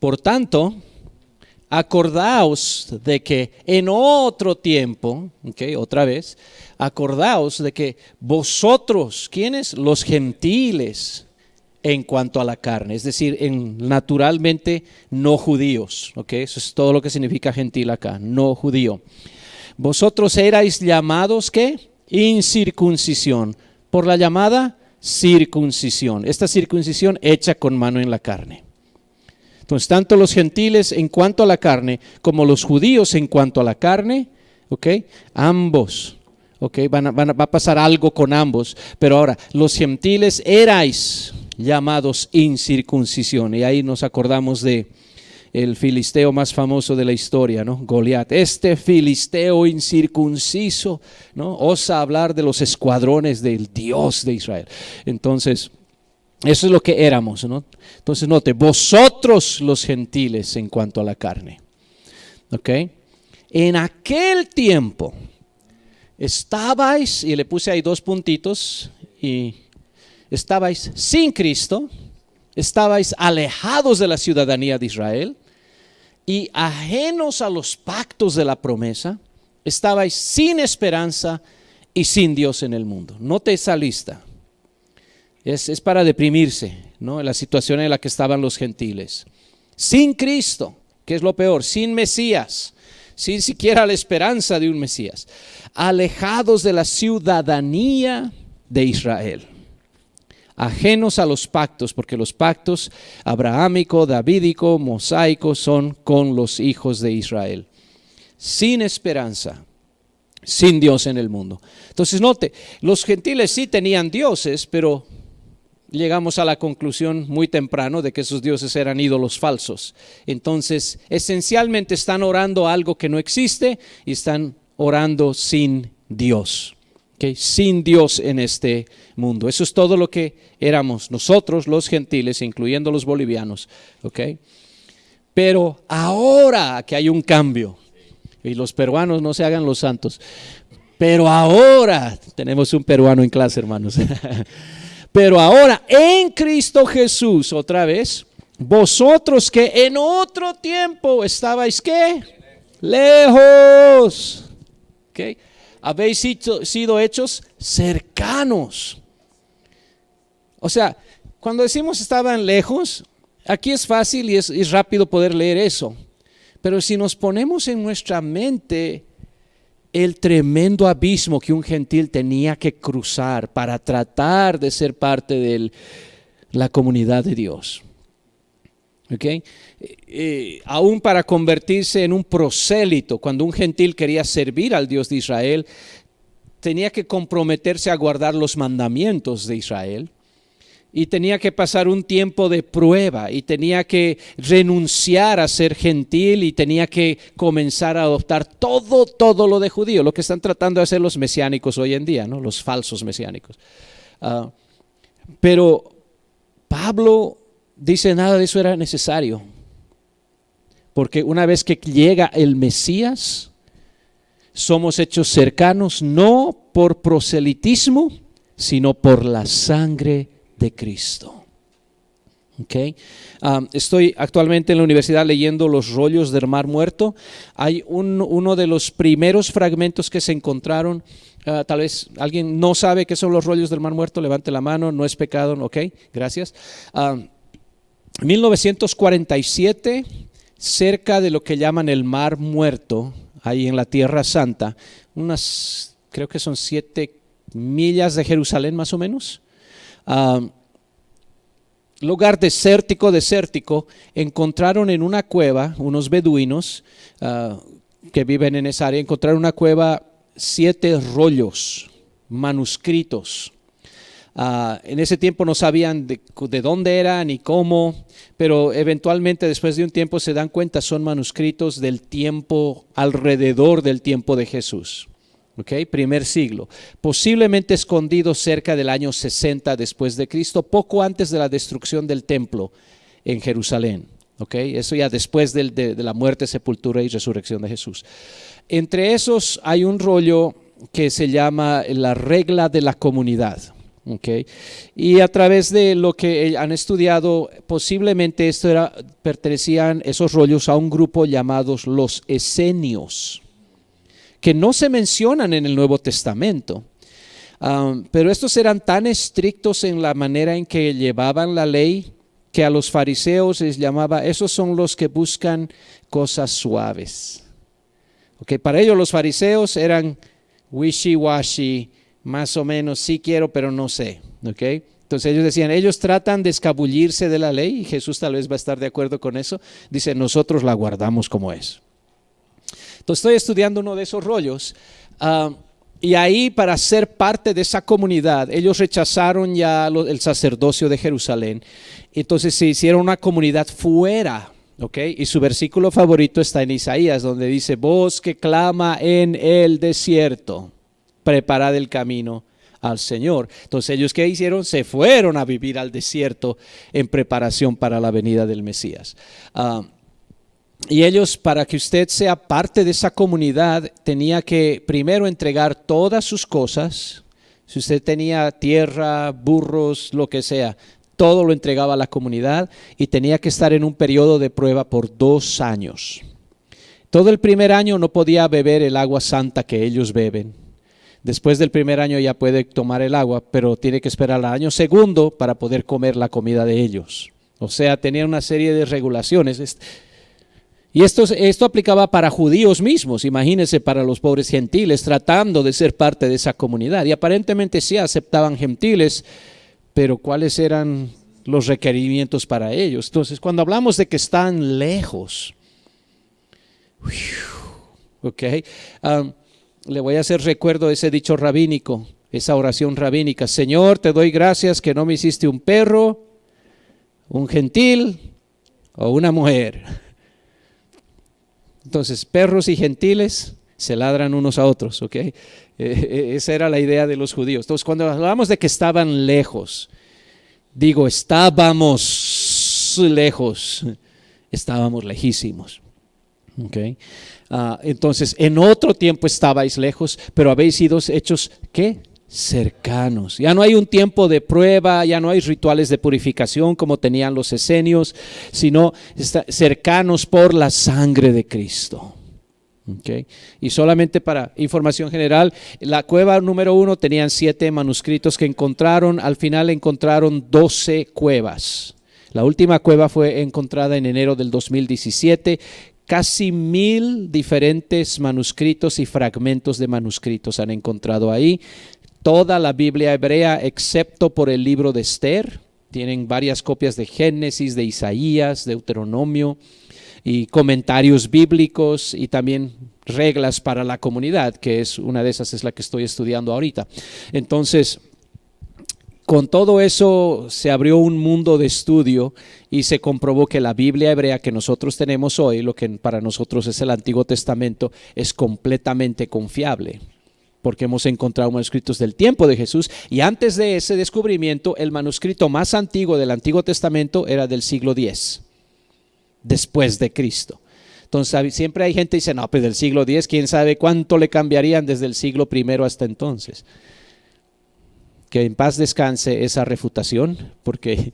Por tanto, acordaos de que en otro tiempo, otra vez, acordaos de que vosotros, ¿quiénes? Los gentiles, en cuanto a la carne, es decir, naturalmente no judíos, eso es todo lo que significa gentil acá, no judío. Vosotros erais llamados, ¿qué? Incircuncisión, por la llamada circuncisión, esta circuncisión hecha con mano en la carne. Entonces, tanto los gentiles en cuanto a la carne, como los judíos en cuanto a la carne, ambos, va a pasar algo con ambos, pero ahora, los gentiles erais llamados incircuncisión, y ahí nos acordamos de el filisteo más famoso de la historia, ¿no? Goliat, este filisteo incircunciso, ¿no? Osa hablar de los escuadrones del Dios de Israel. Entonces, eso es lo que éramos, ¿no? Entonces, note, vosotros los gentiles en cuanto a la carne, en aquel tiempo estabais, y le puse ahí 2 puntitos, y estabais sin Cristo, estabais alejados de la ciudadanía de Israel y ajenos a los pactos de la promesa, estabais sin esperanza y sin Dios en el mundo. Note esa lista. Es para deprimirse, ¿no? En la situación en la que estaban los gentiles. Sin Cristo, que es lo peor, sin Mesías, sin siquiera la esperanza de un Mesías. Alejados de la ciudadanía de Israel. Ajenos a los pactos, porque los pactos abrahámico, davídico, mosaico son con los hijos de Israel. Sin esperanza, sin Dios en el mundo. Entonces note, los gentiles sí tenían dioses, pero llegamos a la conclusión muy temprano de que esos dioses eran ídolos falsos. Entonces, esencialmente están orando a algo que no existe y están orando sin Dios. Sin Dios en este mundo. Eso es todo lo que éramos nosotros los gentiles, incluyendo los bolivianos. Pero ahora que hay un cambio, y los peruanos no se hagan los santos, pero ahora, tenemos un peruano en clase, hermanos, pero ahora en Cristo Jesús, otra vez, vosotros que en otro tiempo estabais, ¿qué? Lejos. Habéis sido hechos cercanos. O sea, cuando decimos estaban lejos, aquí es fácil y es rápido poder leer eso. Pero si nos ponemos en nuestra mente el tremendo abismo que un gentil tenía que cruzar para tratar de ser parte de la comunidad de Dios. Aún para convertirse en un prosélito, cuando un gentil quería servir al Dios de Israel, tenía que comprometerse a guardar los mandamientos de Israel y tenía que pasar un tiempo de prueba y tenía que renunciar a ser gentil y tenía que comenzar a adoptar todo lo de judío, lo que están tratando de hacer los mesiánicos hoy en día, ¿no? Los falsos mesiánicos. Pero Pablo dice nada de eso era necesario, porque una vez que llega el Mesías, somos hechos cercanos no por proselitismo, sino por la sangre de Cristo. Estoy actualmente en la universidad leyendo los rollos del Mar Muerto. Hay uno de los primeros fragmentos que se encontraron. Tal vez alguien no sabe qué son los rollos del Mar Muerto, levante la mano, no es pecado, gracias. 1947, cerca de lo que llaman el Mar Muerto, ahí en la Tierra Santa, creo que son 7 millas de Jerusalén más o menos, lugar desértico, encontraron en una cueva, unos beduinos que viven en esa área, encontraron una cueva 7 rollos manuscritos. En ese tiempo no sabían de dónde eran ni cómo, pero eventualmente después de un tiempo se dan cuenta, son manuscritos del tiempo, alrededor del tiempo de Jesús. Primer siglo, posiblemente escondidos cerca del año 60 después de Cristo, poco antes de la destrucción del templo en Jerusalén. Eso ya después de la muerte, sepultura y resurrección de Jesús. Entre esos hay un rollo que se llama la regla de la comunidad. Okay. Y a través de lo que han estudiado, posiblemente pertenecían esos rollos a un grupo llamados los esenios, que no se mencionan en el Nuevo Testamento. Pero estos eran tan estrictos en la manera en que llevaban la ley, que a los fariseos les llamaba, esos son los que buscan cosas suaves. Okay. Para ellos los fariseos eran wishy-washy, más o menos, sí quiero, pero no sé. ¿Okay? Entonces ellos decían, ellos tratan de escabullirse de la ley, y Jesús tal vez va a estar de acuerdo con eso. Dice, nosotros la guardamos como es. Entonces estoy estudiando uno de esos rollos, y ahí, para ser parte de esa comunidad, ellos rechazaron ya el sacerdocio de Jerusalén. Entonces se hicieron una comunidad fuera. Okay. Y su versículo favorito está en Isaías, donde dice, voz que clama en el desierto, preparad el camino al Señor. Entonces ellos, ¿qué hicieron? Se fueron a vivir al desierto en preparación para la venida del Mesías. Y ellos, para que usted sea parte de esa comunidad, tenía que primero entregar todas sus cosas. Si usted tenía tierra, burros, lo que sea, todo lo entregaba a la comunidad, y tenía que estar en un periodo de prueba por 2 años. Todo el primer año no podía beber el agua santa que ellos beben. Después del primer año ya puede tomar el agua, pero tiene que esperar al año segundo para poder comer la comida de ellos. O sea, tenía una serie de regulaciones. Y esto aplicaba para judíos mismos, imagínense, para los pobres gentiles, tratando de ser parte de esa comunidad. Y aparentemente sí aceptaban gentiles, pero ¿cuáles eran los requerimientos para ellos? Entonces, cuando hablamos de que están lejos, okay, le voy a hacer recuerdo de ese dicho rabínico, esa oración rabínica. Señor, te doy gracias que no me hiciste un perro, un gentil o una mujer. Entonces, perros y gentiles se ladran unos a otros, ¿ok? Esa era la idea de los judíos. Entonces, cuando hablamos de que estaban lejos, digo, estábamos lejos, estábamos lejísimos, ¿ok? Entonces, en otro tiempo estabais lejos, pero habéis sido hechos, ¿qué? Cercanos. Ya no hay un tiempo de prueba, ya no hay rituales de purificación como tenían los esenios, sino cercanos por la sangre de Cristo. Okay. Y solamente para información general, la cueva número 1 tenían 7 manuscritos que encontraron. Al final encontraron 12 cuevas. La última cueva fue encontrada en enero del 2017. Casi 1000 diferentes manuscritos y fragmentos de manuscritos han encontrado ahí. Toda la Biblia hebrea, excepto por el libro de Esther. Tienen varias copias de Génesis, de Isaías, Deuteronomio, y comentarios bíblicos, y también reglas para la comunidad, que es una de esas, es la que estoy estudiando ahorita. Entonces, con todo eso se abrió un mundo de estudio y se comprobó que la Biblia hebrea que nosotros tenemos hoy, lo que para nosotros es el Antiguo Testamento, es completamente confiable, porque hemos encontrado manuscritos del tiempo de Jesús, y antes de ese descubrimiento, el manuscrito más antiguo del Antiguo Testamento era del siglo X, después de Cristo. Entonces siempre hay gente que dice, no, pues del siglo X, quién sabe cuánto le cambiarían desde el siglo I hasta entonces. Que en paz descanse esa refutación, porque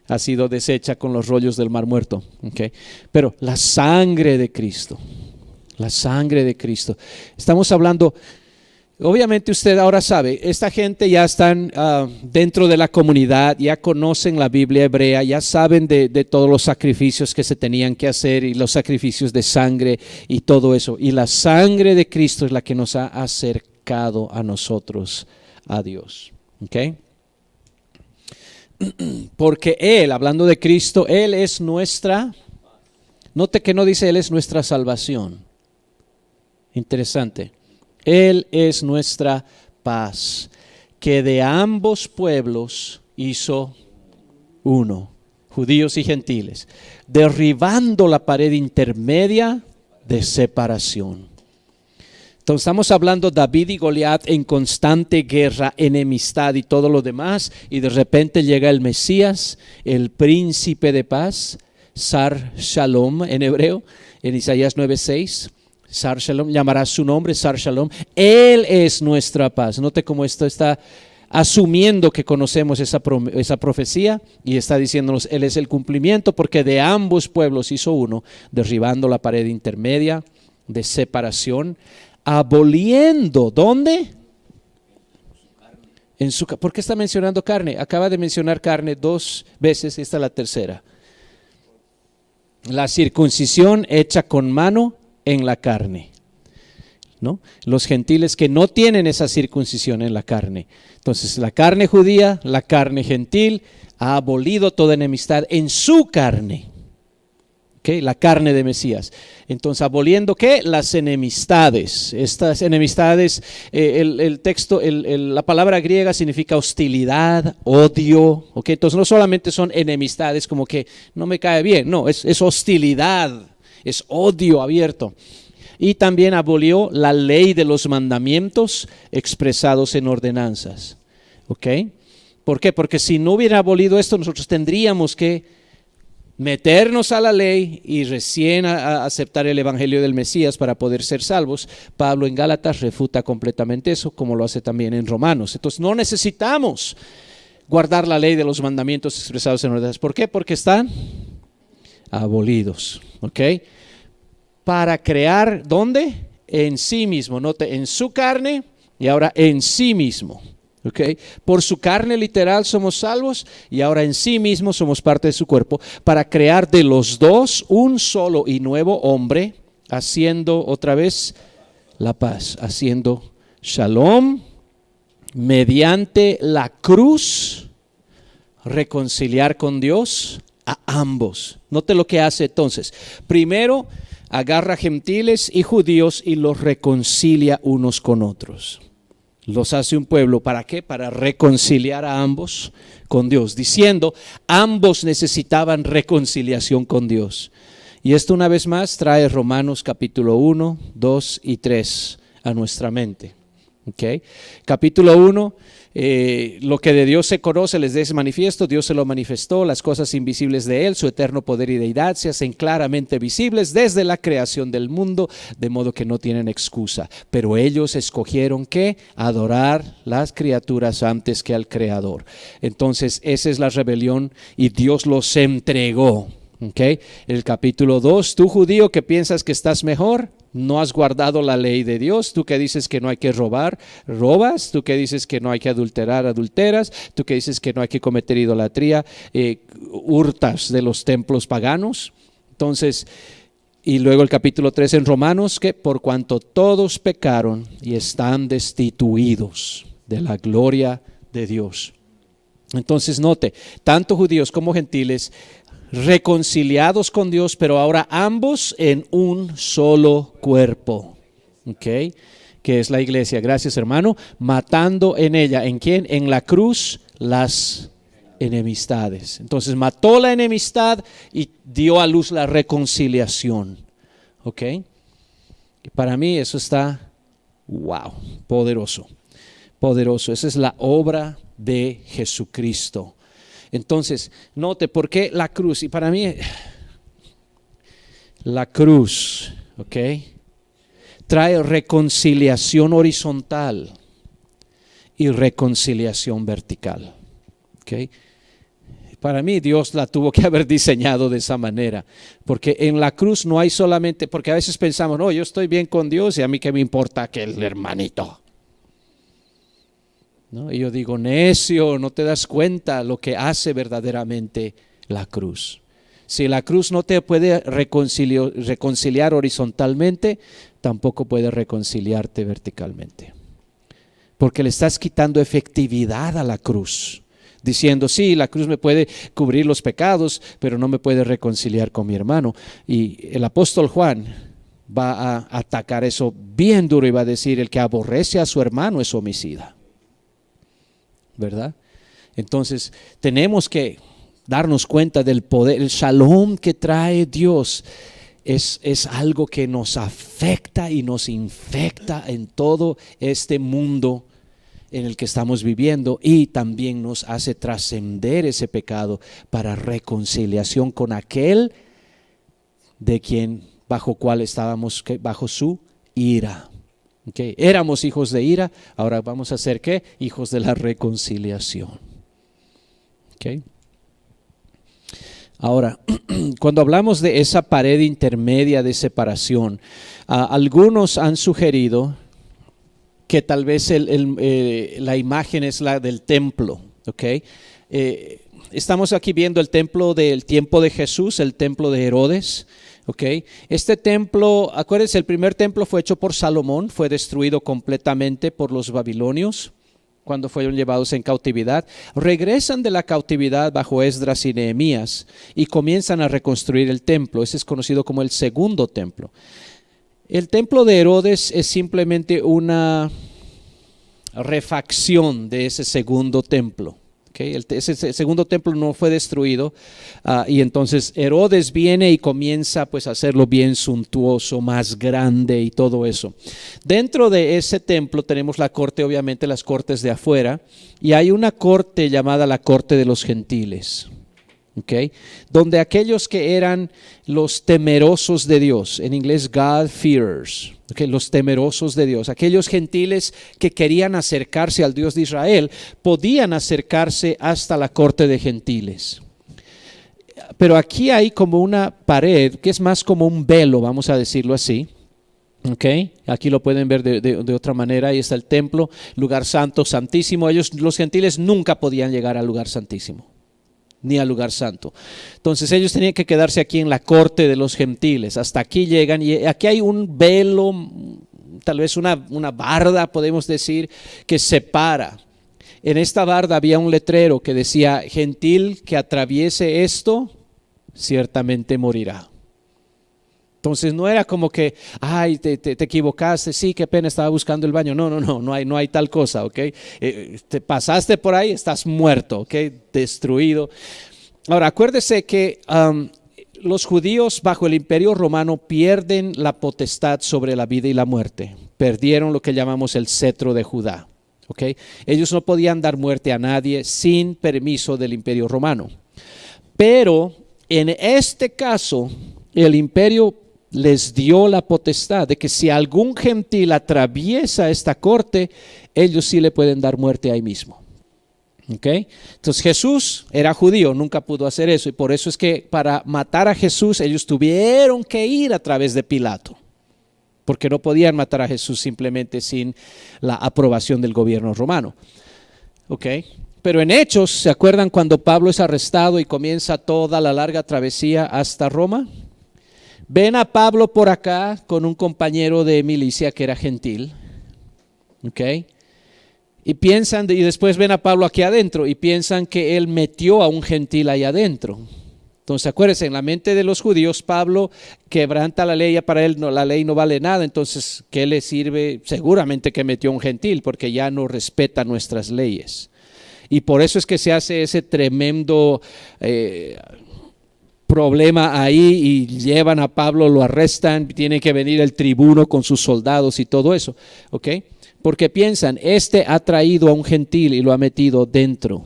ha sido deshecha con los rollos del Mar Muerto. Okay. Pero la sangre de Cristo, la sangre de Cristo. Estamos hablando... Obviamente usted ahora sabe, esta gente ya están dentro de la comunidad, ya conocen la Biblia hebrea, ya saben de todos los sacrificios que se tenían que hacer y los sacrificios de sangre y todo eso. Y la sangre de Cristo es la que nos ha acercado a nosotros, a Dios. ¿Okay? Porque Él, hablando de Cristo, Él es nuestra, note que no dice Él es nuestra salvación. Interesante. Él es nuestra paz, que de ambos pueblos hizo uno, judíos y gentiles, derribando la pared intermedia de separación. Entonces estamos hablando David y Goliat en constante guerra, enemistad y todo lo demás, y de repente llega el Mesías, el príncipe de paz, Sar Shalom en hebreo, en Isaías 9:6. Sar Shalom, llamará su nombre Sar Shalom. Él es nuestra paz. Note cómo esto está asumiendo que conocemos esa profecía, y está diciéndonos, Él es el cumplimiento, porque de ambos pueblos hizo uno, derribando la pared intermedia de separación, aboliendo, ¿dónde? ¿Por qué está mencionando carne? Acaba de mencionar carne 2 veces, esta es la tercera. La circuncisión hecha con mano en la carne, ¿no? Los gentiles que no tienen esa circuncisión en la carne. Entonces la carne judía, la carne gentil, ha abolido toda enemistad en su carne. ¿Okay? La carne de Mesías. Entonces, aboliendo ¿qué? Las enemistades. Estas enemistades, el texto, la palabra griega significa hostilidad, odio. ¿Okay? Entonces, no solamente son enemistades como que no me cae bien, no, es hostilidad, es odio abierto. Y también abolió la ley de los mandamientos expresados en ordenanzas. ¿Okay? ¿Por qué? Porque si no hubiera abolido esto, nosotros tendríamos que meternos a la ley y recién a aceptar el evangelio del Mesías para poder ser salvos. Pablo en Gálatas refuta completamente eso, como lo hace también en Romanos. Entonces no necesitamos guardar la ley de los mandamientos expresados en ordenanzas. ¿Por qué? Porque están abolidos. ¿Ok? Para crear, ¿dónde? En sí mismo. Note, en su carne y ahora en sí mismo. Okay. Por su carne literal somos salvos y ahora en sí mismo somos parte de su cuerpo, para crear de los dos un solo y nuevo hombre, haciendo otra vez la paz, haciendo shalom, mediante la cruz, reconciliar con Dios a ambos. Note lo que hace entonces. Primero agarra gentiles y judíos y los reconcilia unos con otros. Los hace un pueblo, ¿para qué? Para reconciliar a ambos con Dios, diciendo, ambos necesitaban reconciliación con Dios. Y esto una vez más trae Romanos capítulo 1, 2 y 3 a nuestra mente. ¿Okay? Capítulo 1, lo que de Dios se conoce les es manifiesto, Dios se lo manifestó, las cosas invisibles de Él, su eterno poder y deidad se hacen claramente visibles desde la creación del mundo, de modo que no tienen excusa. Pero ellos escogieron ¿qué? Adorar las criaturas antes que al Creador. Entonces esa es la rebelión y Dios los entregó. ¿Okay? El capítulo 2, tú judío que piensas que estás mejor, no has guardado la ley de Dios. Tú que dices que no hay que robar, robas. Tú que dices que no hay que adulterar, adulteras. Tú que dices que no hay que cometer idolatría, hurtas de los templos paganos. Entonces, y luego el capítulo 3 en Romanos, que por cuanto todos pecaron y están destituidos de la gloria de Dios. Entonces note, tanto judíos como gentiles reconciliados con Dios, pero ahora ambos en un solo cuerpo, ¿okay? Que es la iglesia. Gracias, hermano. Matando en ella, ¿en quién? En la cruz, las enemistades. Entonces mató la enemistad y dio a luz la reconciliación, ¿ok? Y para mí eso está, wow, poderoso, poderoso. Esa es la obra de Jesucristo. Entonces, note por qué la cruz, y para mí la cruz, ¿ok? Trae reconciliación horizontal y reconciliación vertical, ¿ok? Para mí Dios la tuvo que haber diseñado de esa manera, porque en la cruz no hay solamente, porque a veces pensamos, no, yo estoy bien con Dios y a mí qué me importa que el hermanito. ¿No? Y yo digo, necio, no te das cuenta lo que hace verdaderamente la cruz. Si la cruz no te puede reconciliar horizontalmente, tampoco puede reconciliarte verticalmente. Porque le estás quitando efectividad a la cruz, diciendo, sí, la cruz me puede cubrir los pecados, pero no me puede reconciliar con mi hermano. Y el apóstol Juan va a atacar eso bien duro y va a decir, el que aborrece a su hermano es homicida. ¿Verdad? Entonces tenemos que darnos cuenta del poder, el shalom que trae Dios es algo que nos afecta y nos infecta en todo este mundo en el que estamos viviendo, y también nos hace trascender ese pecado para reconciliación con aquel de quien bajo cual estábamos, bajo su ira. Okay. Éramos hijos de ira, ahora vamos a ser ¿qué? Hijos de la reconciliación. Okay. Ahora, cuando hablamos de esa pared intermedia de separación, algunos han sugerido que tal vez la imagen es la del templo. Okay. Estamos aquí viendo el templo del tiempo de Jesús, el templo de Herodes. Okay. Este templo, acuérdense, el primer templo fue hecho por Salomón, fue destruido completamente por los babilonios cuando fueron llevados en cautividad. Regresan de la cautividad bajo Esdras y Nehemías y comienzan a reconstruir el templo. Ese es conocido como el segundo templo. El templo de Herodes es simplemente una refacción de ese segundo templo. Okay, ese segundo templo no fue destruido y entonces Herodes viene y comienza pues a hacerlo bien suntuoso, más grande y todo eso. Dentro de ese templo tenemos la corte, obviamente las cortes de afuera, y hay una corte llamada la corte de los gentiles. Okay, donde aquellos que eran los temerosos de Dios, en inglés God-fearers, okay, los temerosos de Dios, aquellos gentiles que querían acercarse al Dios de Israel, podían acercarse hasta la corte de gentiles. Pero aquí hay como una pared que es más como un velo, vamos a decirlo así. Okay. Aquí lo pueden ver de otra manera. Ahí está el templo, lugar santo, santísimo. Ellos, los gentiles, nunca podían llegar al lugar santísimo ni al lugar santo. Entonces ellos tenían que quedarse aquí en la corte de los gentiles. Hasta aquí llegan y aquí hay un velo, tal vez una barda, podemos decir, que separa. En esta barda había un letrero que decía: gentil que atraviese esto, ciertamente morirá. Entonces no era como que, ay, te equivocaste, sí, qué pena, estaba buscando el baño. No hay tal cosa, ¿ok? Te pasaste por ahí, estás muerto, ¿ok? Destruido. Ahora, acuérdese que los judíos bajo el imperio romano pierden la potestad sobre la vida y la muerte. Perdieron lo que llamamos el cetro de Judá, ¿ok? Ellos no podían dar muerte a nadie sin permiso del imperio romano. Pero en este caso, el imperio les dio la potestad de que si algún gentil atraviesa esta corte, ellos sí le pueden dar muerte ahí mismo. ¿Okay? Entonces Jesús era judío, nunca pudo hacer eso, y por eso es que para matar a Jesús ellos tuvieron que ir a través de Pilato, porque no podían matar a Jesús simplemente sin la aprobación del gobierno romano. ¿Okay? Pero en Hechos, ¿se acuerdan cuando Pablo es arrestado y comienza toda la larga travesía hasta Roma? Ven a Pablo por acá con un compañero de milicia que era gentil, ¿ok? Y piensan, y después ven a Pablo aquí adentro y piensan que él metió a un gentil ahí adentro. Entonces acuérdense, en la mente de los judíos, Pablo quebranta la ley, para él la ley no vale nada, entonces ¿qué le sirve? Seguramente que metió a un gentil, porque ya no respeta nuestras leyes. Y por eso es que se hace ese tremendo problema ahí y llevan a Pablo, lo arrestan, tiene que venir el tribuno con sus soldados y todo eso, ¿ok? Porque piensan, ha traído a un gentil y lo ha metido dentro.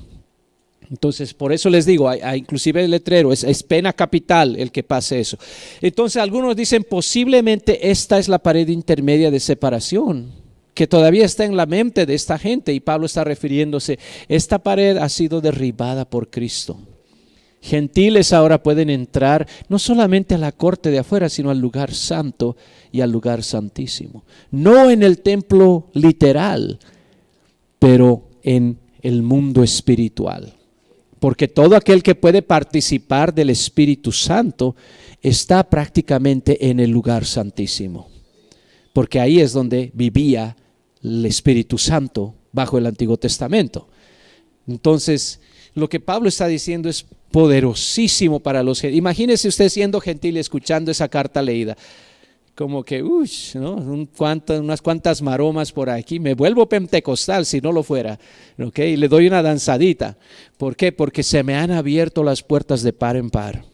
Entonces, por eso les digo, hay inclusive el letrero, es pena capital el que pase eso. Entonces, algunos dicen, posiblemente esta es la pared intermedia de separación, que todavía está en la mente de esta gente, y Pablo está refiriéndose, esta pared ha sido derribada por Cristo. Gentiles ahora pueden entrar no solamente a la corte de afuera, sino al lugar santo y al lugar santísimo. No en el templo literal, pero en el mundo espiritual. Porque todo aquel que puede participar del Espíritu Santo está prácticamente en el lugar santísimo. Porque ahí es donde vivía el Espíritu Santo bajo el Antiguo Testamento. Entonces, lo que Pablo está diciendo es poderosísimo para los gentiles. Imagínese usted siendo gentil y escuchando esa carta leída. Como que, ¿no? Unas cuantas maromas por aquí. Me vuelvo pentecostal si no lo fuera. ¿Okay? Y le doy una danzadita. ¿Por qué? Porque se me han abierto las puertas de par en par.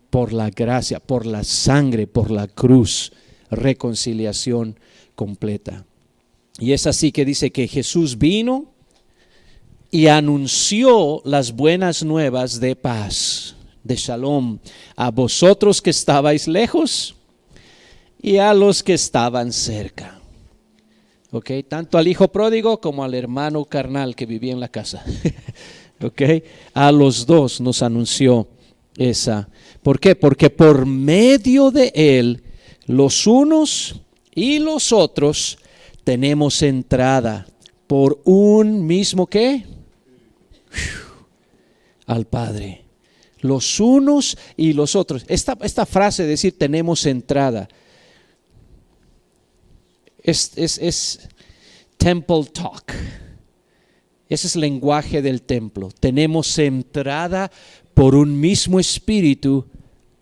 Por la gracia, por la sangre, por la cruz. Reconciliación completa. Y es así que dice que Jesús vino y anunció las buenas nuevas de paz, de shalom, a vosotros que estabais lejos y a los que estaban cerca. ¿Ok? Tanto al hijo pródigo como al hermano carnal que vivía en la casa. ¿Ok? A los dos nos anunció esa. ¿Por qué? Porque por medio de él, los unos y los otros tenemos entrada por un mismo ¿qué? Al Padre. Los unos y los otros. Esta frase de decir tenemos entrada es temple talk. Ese es el lenguaje del templo. Tenemos entrada por un mismo espíritu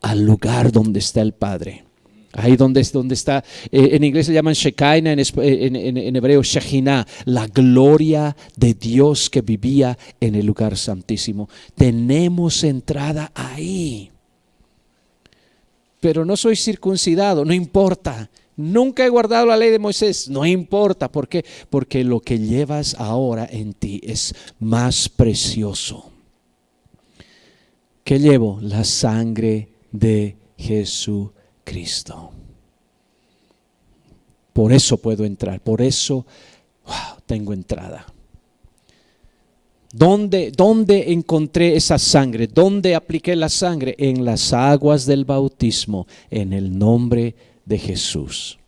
al lugar donde está el Padre. Ahí donde está, en inglés se llaman Shekinah, en hebreo Shekhinah, la gloria de Dios que vivía en el lugar santísimo. Tenemos entrada ahí. Pero no soy circuncidado, no importa. Nunca he guardado la ley de Moisés, no importa. ¿Por qué? Porque lo que llevas ahora en ti es más precioso. ¿Qué llevo? La sangre de Jesucristo. Por eso puedo entrar, por eso tengo entrada. ¿Dónde encontré esa sangre? ¿Dónde apliqué la sangre? En las aguas del bautismo, en el nombre de Jesús.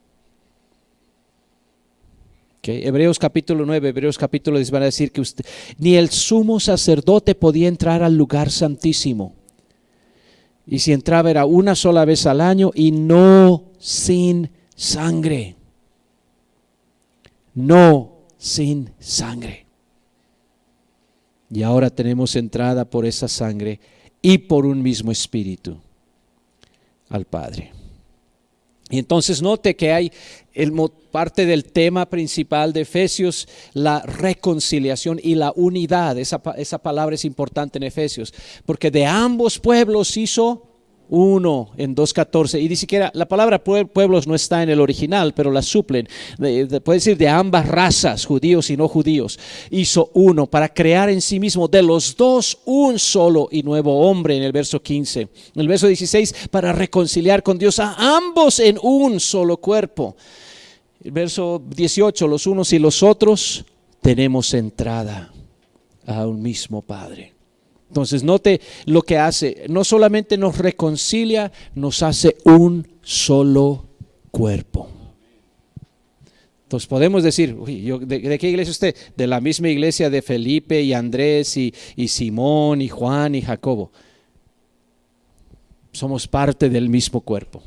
Okay. Hebreos capítulo 9, Hebreos capítulo 10 van a decir que ni el sumo sacerdote podía entrar al lugar santísimo. Y si entraba era una sola vez al año y no sin sangre. No sin sangre. Y ahora tenemos entrada por esa sangre y por un mismo espíritu al Padre. Y entonces note que hay parte del tema principal de Efesios, la reconciliación y la unidad. Esa palabra es importante en Efesios, porque de ambos pueblos hizo uno en 2:14. Y ni siquiera la palabra pueblos no está en el original, pero la suplen. Puede decir de ambas razas, judíos y no judíos. Hizo uno para crear en sí mismo de los dos un solo y nuevo hombre, en el verso 15. En el verso 16, para reconciliar con Dios a ambos en un solo cuerpo. El verso 18, los unos y los otros tenemos entrada a un mismo Padre. Entonces note lo que hace, no solamente nos reconcilia, nos hace un solo cuerpo. Entonces podemos decir, ¿de qué iglesia es usted? De la misma iglesia de Felipe y Andrés y Simón y Juan y Jacobo. Somos parte del mismo cuerpo.